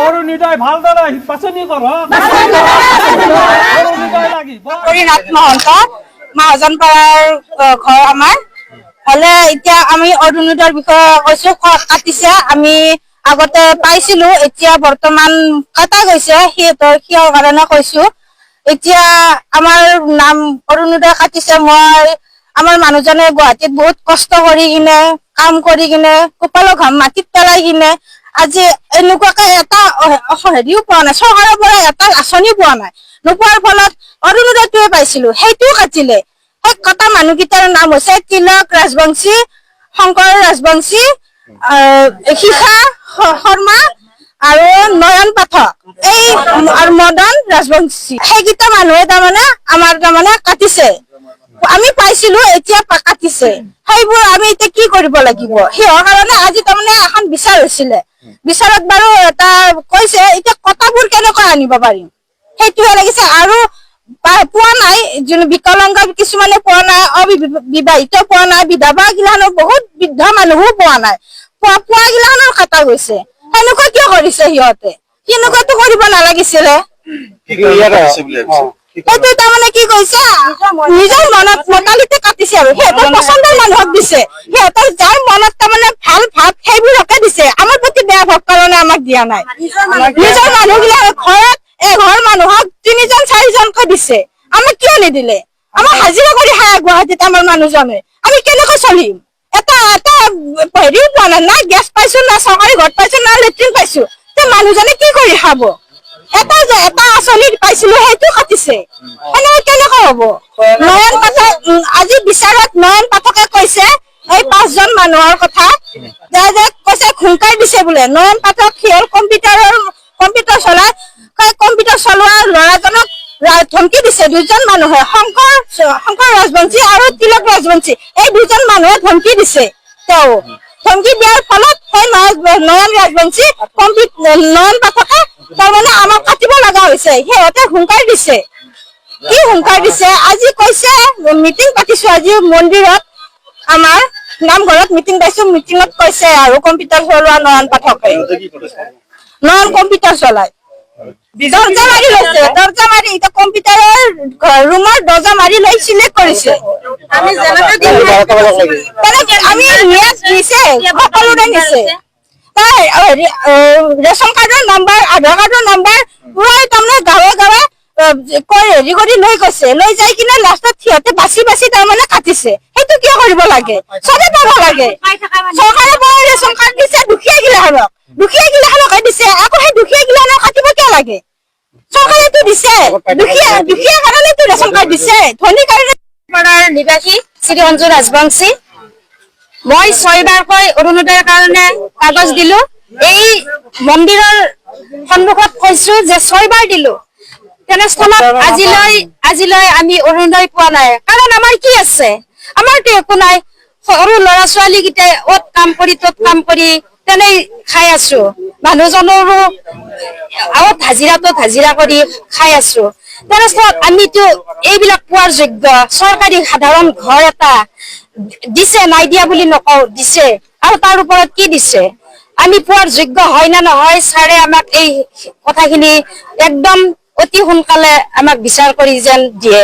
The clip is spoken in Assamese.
অৰুণোদয় ভালদৰে বাছনি কৰক। মহাজন পাৰাৰ ঘৰ আমাৰ হলে এতিয়া আমি অৰুণোদয়ৰ বিষয়ে কৈছো কাটিছে আমি আগতে পাইছিলো এতিয়া বৰ্তমান কাটা গৈছে সিহঁৰ কাৰণে কৈছো এতিয়া আমাৰ নাম অৰুণোদয় কাটিছে মই আমাৰ মানুহজনে গুৱাহাটীত বহুত কষ্ট কৰি কিনে কাম কৰি কিনে কপালৰ ঘাম মাটিত পেলাই কিনে আজি এনেকুৱাকে এটা হেৰিও পোৱা নাই চৰকাৰৰ পৰা এটা আঁচনি পোৱা নাই নোপোৱাৰ ফলত অৰুণোদয়টোৱে পাইছিলো সেইটোও কাটিলে সেই কটা মানুহকেইটাৰ নাম হৈছে তিলক ৰাজবংশী শংকৰ ৰাজবংশী শিখা শৰ্মা আৰু নয়ন পাঠক এই আৰু মদন ৰাজবংশী সেইকেইটা মানুহে তাৰমানে আমাৰ তাৰমানে কাটিছে আমি পাইছিলো এতিয়া কাটিছে সেইবোৰ আমি এতিয়া কি কৰিব লাগিব সিহঁৰ কাৰণে আজি তাৰমানে এখন বিচাৰ হৈছিলে বিচাৰত বাৰু এটা কৈছে এতিয়া কটাবোৰ কেনেকৈ আনিব পাৰিম সেইটোহে লাগিছে আৰু পোৱা নাই যোন বিকলাংগ কিছুমানে পোৱা নাই অবিবাহিত পোৱা নাই বিধৱা গিলানৰ বহুত বৃদ্ধ মানুহো পোৱা নাই পোৱা গিলানৰ কাটা গৈছে সেনেকুৱা কিয় কৰিছে সিহঁতে সেনেকুৱাটো কৰিব নালাগিছিলে সেইটো তাৰমানে কি কৈছে নিজৰ মনত মতালিতে কাটিছে আৰু সিহঁতৰ পচন্দৰ মানুহক দিছে সিহঁতৰ যাৰ মনত তাৰমানে ভাল ভাৱ সেইবোৰকে দিছে আমাৰ প্ৰতি বেয়া ভাৱ কাৰণে আমাক দিয়া নাই নিজৰ মানুহবিলাক ঘৰত এঘৰ মানুহক 3জন 4জনকৈ দিছে আমাক কিয় নিদিলে আমাক হাজিৰা কৰি খায় গুৱাহাটীত আমাৰ মানুহজনে আমি কেনেকৈ চলিম এটা হেৰিও পোৱা নাই না গেছ পাইছো না চৰকাৰী ঘৰত পাইছো না লেট্ৰিন পাইছো তে মানুহজনে কি কৰি খাব এটা আঁচনি পাইছিলো সেইটো কাটিছে এনেকৈ কেনেকৈ হব নয়ন পাঠক আজি বিচাৰত নয়ন পাঠকে কৈছে এই 5জন মানুহৰ কথা যে কৈছে খুংকাই দিছে বোলে নয়ন পাঠক সিহঁৰ কম্পিউটাৰ চলাই কম্পিউটাৰ চলোৱা ল'ৰাজনক ধমকি দিছে 2জন মানুহে শংকৰ ৰাজবংশী আৰু তিলক ৰাজবংশী এই 2জন মানুহে ধমকি দিছে তেওঁ ধমকি দিয়াৰ ফলত সেই নয়ন ৰাজবংশী নয়ন পাঠকে তাৰমানে আমাক কাটিব লগা হৈছে সিহঁতে হুংকাৰ দিছে কি হুংকাৰ দিছে আজি কৈছে মিটিং পাতিছো আজি মন্দিৰত আমাৰ নামঘৰত মিটিং পাইছো মিটিঙত কৈছে আৰু কম্পিউটাৰ চলোৱা নয়ন পাঠকে নয়ন কম্পিউটাৰ চলাই দৰ্জা মাৰি লৈছে দৰ্জা মাৰি এতিয়া কম্পিউটাৰৰ ৰুমৰ দৰ্জা মাৰি লৈ চিলেক্ট কৰিছে আমি আমি নিছে সকলোৰে নিছে ৰেচন কাৰ্ডৰ নম্বৰ আধাৰ কাৰ্ডৰ নম্বৰ পুৰাই তাৰমানে গাঁৱে গাঁৱে হেৰি কৰি লৈ গৈছে লৈ যাই কিনে লাষ্টত সিহঁতে বাছি তাৰমানে কাটিছে সেইটো কিয় কৰিব লাগে চবে পাব লাগে চৰকাৰে পৰা ৰেচন কাৰ্ড দিছে দুখীয়া গিলাখনকে দিছে আকৌ সেই দুখীয়া গিলাখনক কাটিব কিয় লাগে চৰকাৰেতো দিছে দুখীয়া কাৰণেতো ৰেচন কাৰ্ড দিছে ধনী কাৰণে নিবাসী শ্ৰী অঞ্জু ৰাজবংশী মই 6বাৰকৈ অৰুণোদয়ৰ কাৰণে কাগজ দিলো এই মন্দিৰৰ সন্মুখত কৈছো যে 6বাৰ দিলো তেনেস্থলত আজিলৈ আমি অৰুণোদয় পোৱা নাই কাৰণ আমাৰ কি আছে আমাৰতো একো নাই সৰু ল'ৰা ছোৱালী কেইটাই অত কাম কৰি তত কাম কৰি তেনেই খাই আছো মানুহজনৰো হাজিৰা কৰি খাই আছো তেনেস্থলত আমিতো এইবিলাক পোৱাৰ যোগ্য চৰকাৰী সাধাৰণ ঘৰ এটা দিছে নাই দিয়া বুলি নকওঁ দিছে আৰু তাৰ ওপৰত কি দিছে আমি পোৱাৰ যোগ্য হয় না নহয় ছাৰে আমাক এই কথাখিনি একদম অতি সোনকালে আমাক বিচাৰ কৰি যেন দিয়ে